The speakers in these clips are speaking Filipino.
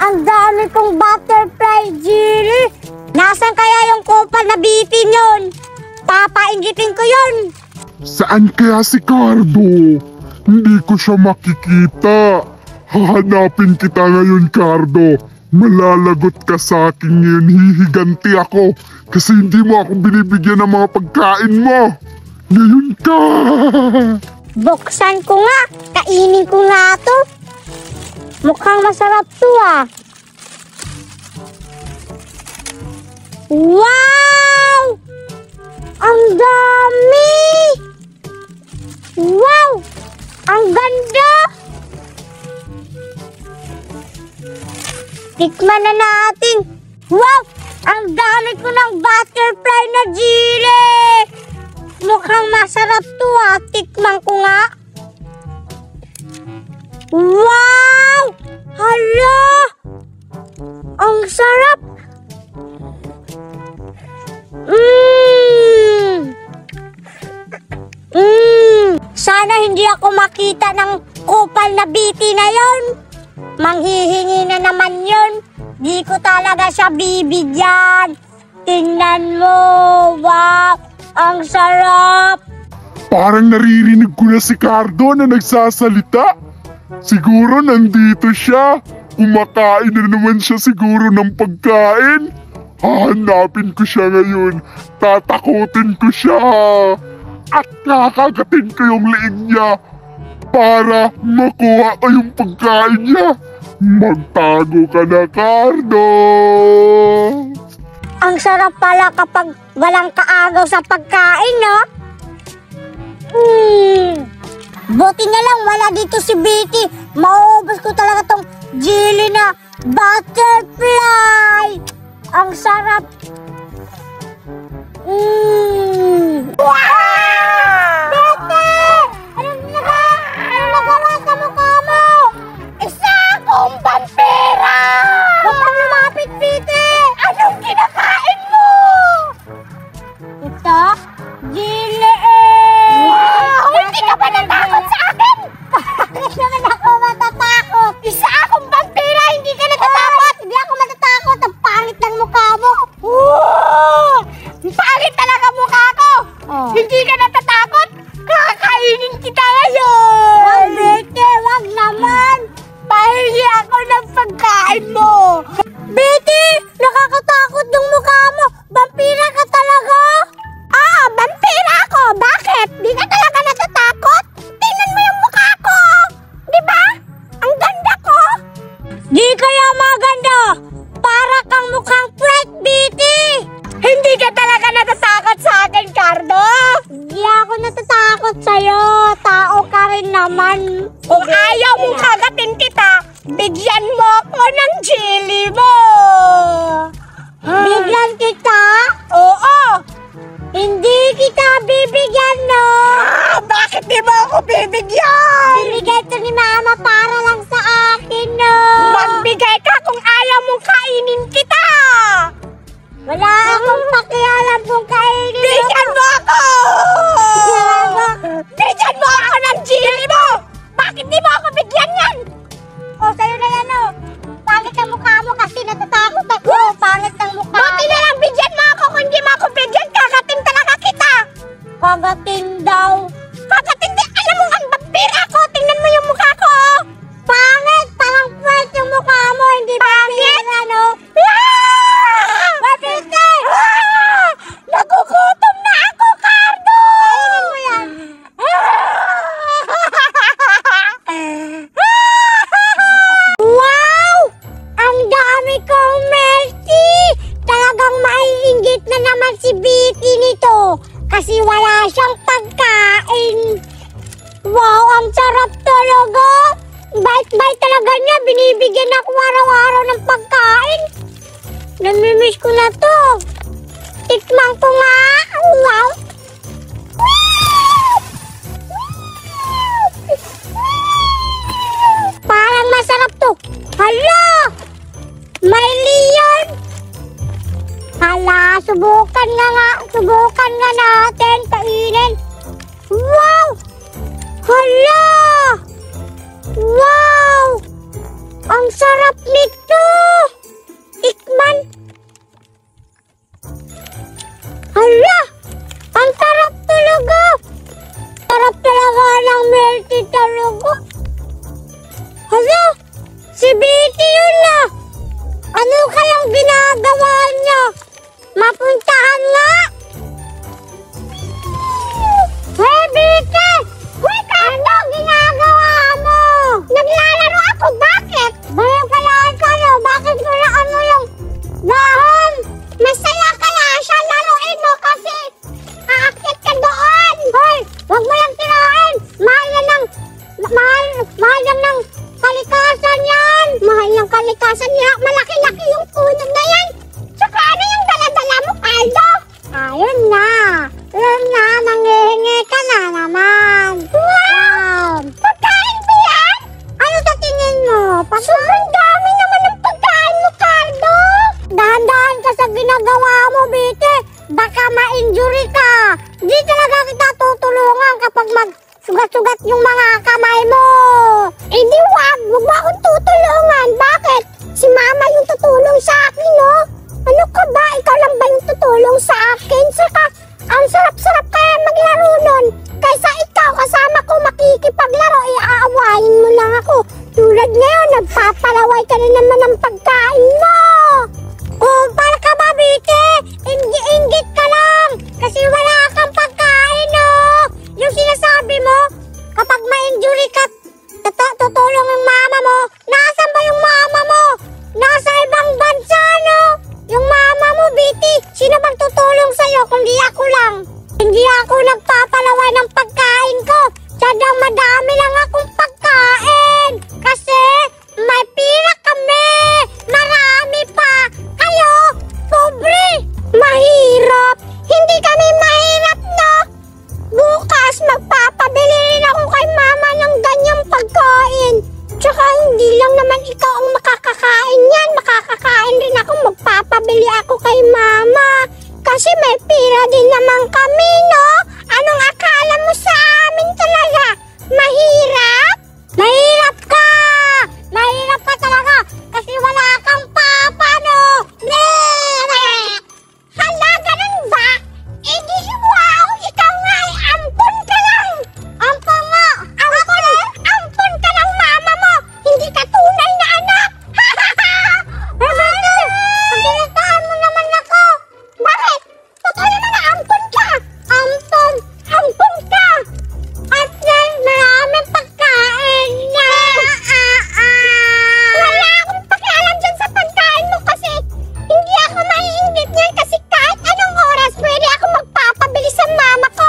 Ang dami kong butterfly jelly. Nasaan kaya yung kupal na bitin yun? Papaingitin ko yun. Saan kaya si Cardo? Hindi ko siya makikita. Hahanapin kita ngayon, Cardo. Malalagot ka sa akin ngayon. Hihiganti ako kasi hindi mo ako binibigyan ng mga pagkain mo. Ngayon ka! Buksan ko nga. Kainin ko nga to. Mukhang masarap to ah. Wow! Ang dami! Wow! Ang ganda! Tikman na natin. Wow! Ang dami ko ng butterfly na jelly! Mukhang masarap to ah. Tikman ko nga. Wow! Hala! Ang sarap! Sana hindi ako makita ng kupal na biti na yon. Manghihingi na naman yun. Di ko talaga siya bibigyan. Tingnan mo. Wow! Ang sarap! Parang naririnig ko na si Cardo na nagsasalita. Siguro nandito siya. Kumakain na naman siya siguro ng pagkain. Hahanapin ko siya ngayon. Tatakutin ko siya. At kakagatin ko yung liig niya para makuha ko yung pagkain niya. Magtago ka na, Cardo. Ang sarap pala kapag walang kaagaw sa pagkain, no? Buti na lang wala dito si Betty. Mauubos ko talaga tong jelly na butterfly. Ang sarap. Wow! Betty! Anong nagawa sa mukha mo? Isa akong vampira! Huwag kang lumapit, Betty! Anong kinakain mo? Ito? Jelly eh! Wow! Hindi ka ba natakot sa akin? Bakit naman ako matatakot? Isa akong vampira! Hindi ka natatakot! Hindi ako matatakot! Ang pangit ng mukha mo! Wow! Pangit talaga mukha ko! Hindi ka natatakot? Kakainin kita ngayon! Wag, Betty! Wag naman! Pahingi ako ng pagkain mo! Betty! Nakakatakot yung mukha mo! Vampira ka talaga? Ah! Vampira ako! Bakit? Di ka talaga natatakot? Tingnan mo yung mukha ko! Di ba? Ang ganda ko! Di kaya maganda! Para kang mukhang Fred, Betty! Hindi ka talaga natatakot sa akin, Cardo? Hindi ako natatakot sa'yo. Tao ka rin naman. Kung ayaw mong kagatin kita, bigyan mo ako ng jelly mo. Bigyan kita? Oo. Hindi kita bibigyan, no? Bakit di mo ako bibigyan? Binigay ito ni Mama para lang sa akin, no? Magbigay ka kung ayaw mong kainin kita. Wala akong pakialam kung kainin mo. Bigyan mo ako! Bigyan mo ako ng jelly mo! Bakit di mo ako bigyan yan? O, sa'yo na yan, o. Pangit ang mukha mo kasi natatakot ako. Pangit ang mukha mo. Buti na lang bigyan mo ako. Kung hindi mo ako bigyan, kakatin talaga kita. Kagatin daw. Kagatin din. Alam mo, ang vampira ako. Tingnan mo yung mukha ko. Pangit. Parang fresh yung mukha mo. Hindi vampira, no? Mabinte! Nagugutom na ako, Cardo! Kainin mo yan. Wow! Ang dami kong melty! Talagang maiinggit na naman si Betty nito kasi wala siyang pagkain. Wow, ang sarap talaga! Bait-bait talaga niya. Binibigyan ako araw-araw ng pagkain. Namimiss ko na to. Tikman ko nga. Wow! Parang masarap to. Hala! May leon! Hala, subukan nga natin. Kainin. Wow! Hala! Wow! Ang sarap nito! Tikman! Hala! Ang sarap talaga! Sarap talaga ng melty talaga! Hala! Si Betty yun na! Ano kayang ginagawa niya? Mapuntahan nga! Hey, Betty! Wait, ano ginagawa mo? Naglalaro ako, bakit? Bayan kaya kayo, bakit mo na ano yung dahon? Masaya kaya siya, laruin mo kasi aakit ka doon! Hoy, wag mo lang tirahin! Mahal yan ng kalikasan yan! Mahal ng kalikasan niya, malaki-laki yung puno na yan! Tsaka ano yung dala-dala mo, Kaldo? Ayun na! Yun na, nangihingi ka na naman! Wow! Pagkain ba yan? Ano sa tingin mo? Sobrang dami naman ng pagkain mo, Kaldo! Dahan-dahan ka sa ginagawa mo, Bete! Baka ma-injury ka! Di talaga kita tutulungan kapag mag-sugat-sugat yung mga kamay mo! Eh di wag! Huwag mo akong tutulungan! Bakit? Si Mama yung tutulong sa akin, no? Ano ka ba? Ikaw lang ba yung tutulong sa akin? Saka, ang sarap-sarap kaya maglaro nun. Kaysa ikaw, kasama ko makikipaglaro, aawahin mo lang ako. Tulad ngayon, nagpapalaway ka na naman ng pagkain mo. Oh, para ka ba, Bete? Inggit ka lang. Kasi wala kang pagkain, no? Yung sinasabi mo, kapag ma-injury ka, tutulong yung mama mo. Nasaan ba yung mama mo? Nasa ibang bansa, no? Yung mama mo, Betty, sino bang tutulong sa'yo kundi ako lang? Hindi ako nagpapalaway ng pagkain ko. Sadyang madami lang akong pagkain. Kasi may pira kami. Marami pa. Kayo, pobre. Mahirap. Hindi kami mahirap, no? Bukas, magpapabili rin ako kay mama ng ganyang pagkain. Tsaka hindi lang naman ikaw ang makakakain yan. Makakakain rin ako. Magpapabili ako kay mama. Kasi may pira din naman kami, no? Anong akala mo sa amin talaga? Mahirap? Mahirap ka! Mahirap ka talaga. Kasi wala kang papa, no? Hala, ganun ba? Eh di wow! Ikaw nga ay ampun ka lang! Ampun nga! Ampun ka lang, mama mo! Hindi ka tunay na anak! Pagkinataan mo naman ako! Bakit? Totoo naman na ampun ka! Ampun ka! At yan, maraming pagkain na! Wala akong pakialam dyan sa pagkain mo kasi hindi ako maiinggit niyan kasi kahit anong oras pwede ako magpapabili sa mama ko.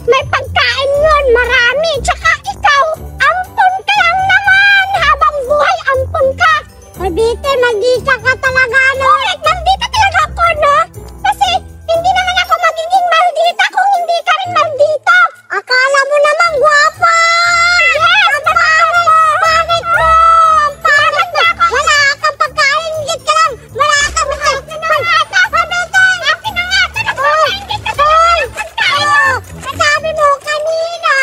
May pagkain yun, marami. Tsaka ikaw, ampun ka lang naman. Habang buhay, ampun ka. Maldita, maldita ka talaga, no? Correct, maldita talaga ako, no? Kasi hindi naman ako magiging maldita kung hindi ka rin maldita. Akala mo naman, guwapa! Yes! Bakit mo? Bakit mo? Wala kang pagkain, ingit ka lang. Wala kang pagkain. Akin na nga, ingit ka lang ng pagkain mo. Sabi mo kanina,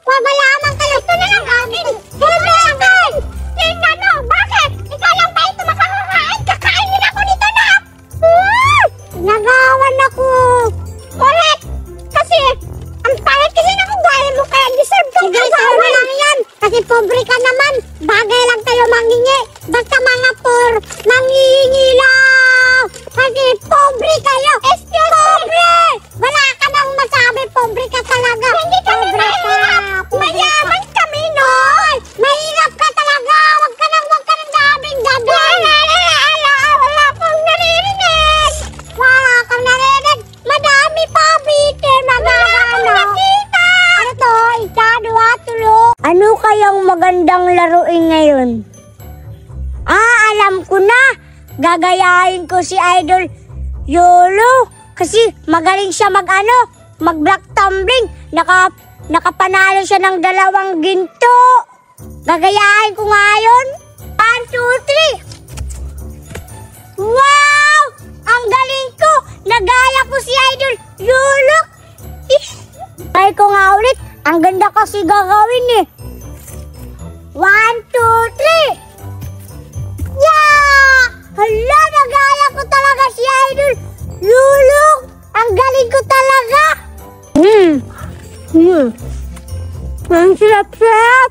wabalaman ka lang. Ito na lang akin. Akin! Tingnan mo, bakit? Ikaw lang ba ito makakakain? Kakainin ako nito na. Nagawan ako. Correct. Kasi, ang pangit kasi ng ugali mo kaya deserve kang agawan lang yan. Kasi pobre ka naman. Bagay lang tayo mangingi. Basta mga manghihingi lang. Kasi pobre kayo. Pobre! Wala ka bang masabi, pobre ka talaga. Hindi kami mahirap. Mayaman kami, no? Mahirap ka talaga. Huwag ka nang daming gagawin. Wala kang naririnig. Wala kang naririnig. Madami pa, Peter. Magagano. Ano to? Isa, dua, tulo. Ano kayang magandang laruin ngayon? Alam ko na. Gagayahin ko si Idol Yolo. Kasi magaling siya mag-block tumbling. Nakapanalo siya ng 2 ginto. Gagayahin ko nga yun. 1, 2, 3. Wow! Ang galing ko. Nagaya ko si Idol Yolo. Try ko nga ulit. Ang ganda kasi gagawin eh. 1, 2, 3. Ang sarap-sarap.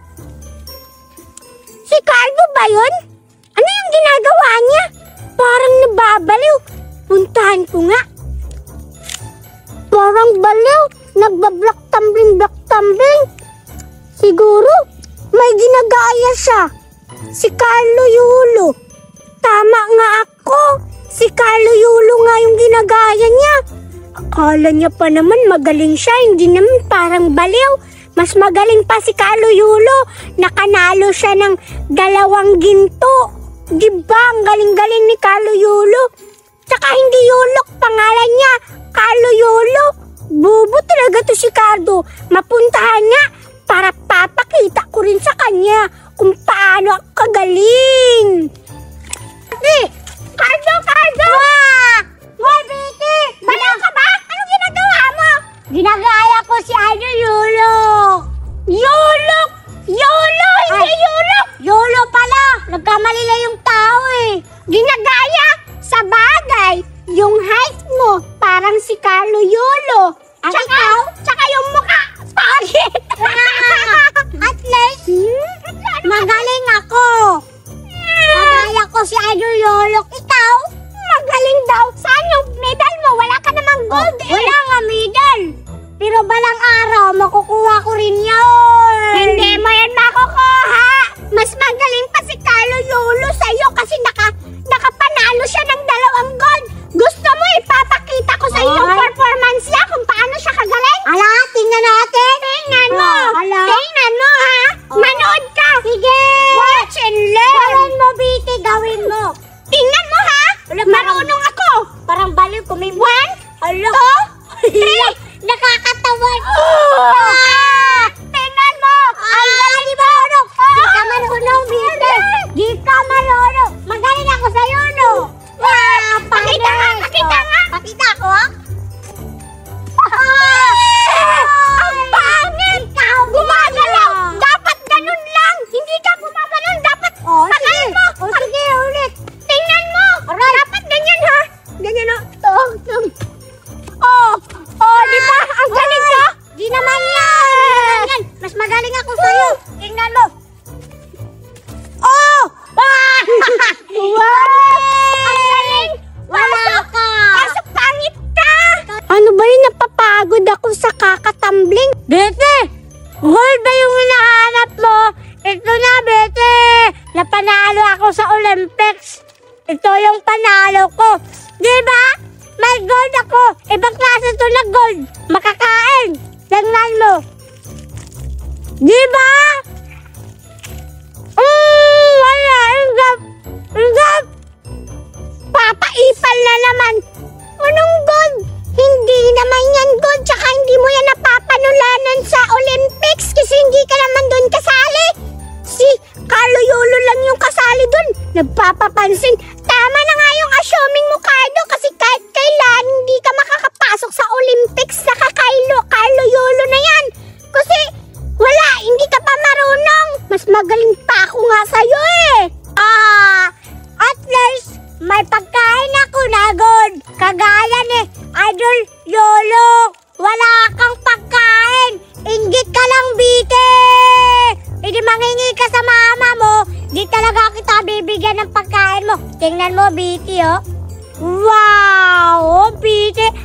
Si Cardo ba yun? Ano yung ginagawa niya? Parang nababaliw. Puntahan ko nga. Parang baliw. Nagbablock tumbling. Siguro, may ginagaya siya. Si Carlo Yulo. Tama nga ako. Si Carlo Yulo nga yung ginagaya niya. Akala niya pa naman magaling siya. Hindi naman parang baliw. Mas magaling pa si Carlo Yulo. Nakanalo siya ng 2 ginto. Diba? Ang galing-galing ni Carlo Yulo. Tsaka hindi Yulok pangalan niya. Carlo Yulo. Bobo talaga to si Cardo. Mapuntahan nga para papakita ko rin sa kanya kung paano ako kagaling. Cardo! Hoy, Vicky! Baliw ka ba? Anong ginagawa mo? Ginagaya ko si Yulok! Yulok! Hindi Yulok! Yulo pala! Nagkamali lang yung tao eh. Ginagaya! Sa bagay, yung height mo parang si Carlo Yulo. Tsaka yung mukha, pangit! At least, magaling ako. Magaya ko si Yulok. Ikaw, magaling daw. Saan yung medal mo? Wala ka namang gold eh. Wala nga medal. Pero balang araw, makukuha ko rin yun. Hindi mo yan makukuha. Mas magaling pa si Carlo Yulo sa'yo kasi nakapanalo siya ng 2 gold. Gusto mo ipapakita ko sa yung performance niya kung paano siya kagaling? Ala, tingnan natin. Tingnan mo. Tingnan mo ha. Manood ka. Sige. Watch and learn. Gawin mo, Biti. Gawin mo. Tingnan mo ha. Marunong ako. Parang baliw ko. May 1, 2, 3. Nakakatawan. Tingnan mo. Ang galing mo. Di ka marunong, Biti. Di ka marunong. Magaling ako sa'yo, no? Pakita nga. Pakita ko? Ang pangit! Gumagalaw! Dapat ganun lang! Hindi ka gumagalaw! Dapat pakain mo! Sige, ulit! Tingnan mo! Dapat ganyan ha! Ganyan o! Di ba? Ang galing ka! Di naman yan! Mas magaling ako sa'yo! Tingnan mo! Ang galing! Wala ka! Kaso pangit ka! Ano ba yun? Napapagod ako sa kakatumbling. Bete! Gold ba yung hinahanap mo? Ito na, Bete! Napanalo ako sa Olympics. Ito yung panalo ko. Diba? May gold ako. Ibang klase to na gold. Makakain. Tingnan mo. Diba? Wala. Ingap. Papaipal na naman. Anong gold? Hindi naman yan gold. Tsaka hindi mo yan napapanulanan sa Olympics kasi hindi ka naman doon kasali. Si Carlo Yulo lang yung kasali doon. Nagpapapansin. Tama na nga yung assuming mo, Cardo, kasi kahit kailan hindi ka makakapasok sa Olympics sa Carlo Yulo na yan. Kasi wala, hindi ka pa marunong. Mas magaling pa ako nga sa'yo eh. At least, may pagkain ako na good. Kagaya ni Idol Yulo. Wala kang pagkain. Inggit ka lang, Bite. Hindi mangingi ka sa mama mo. Di talaga kita bibigyan ng pagkain mo. Tingnan mo, Bite, oh. Wow, Bite.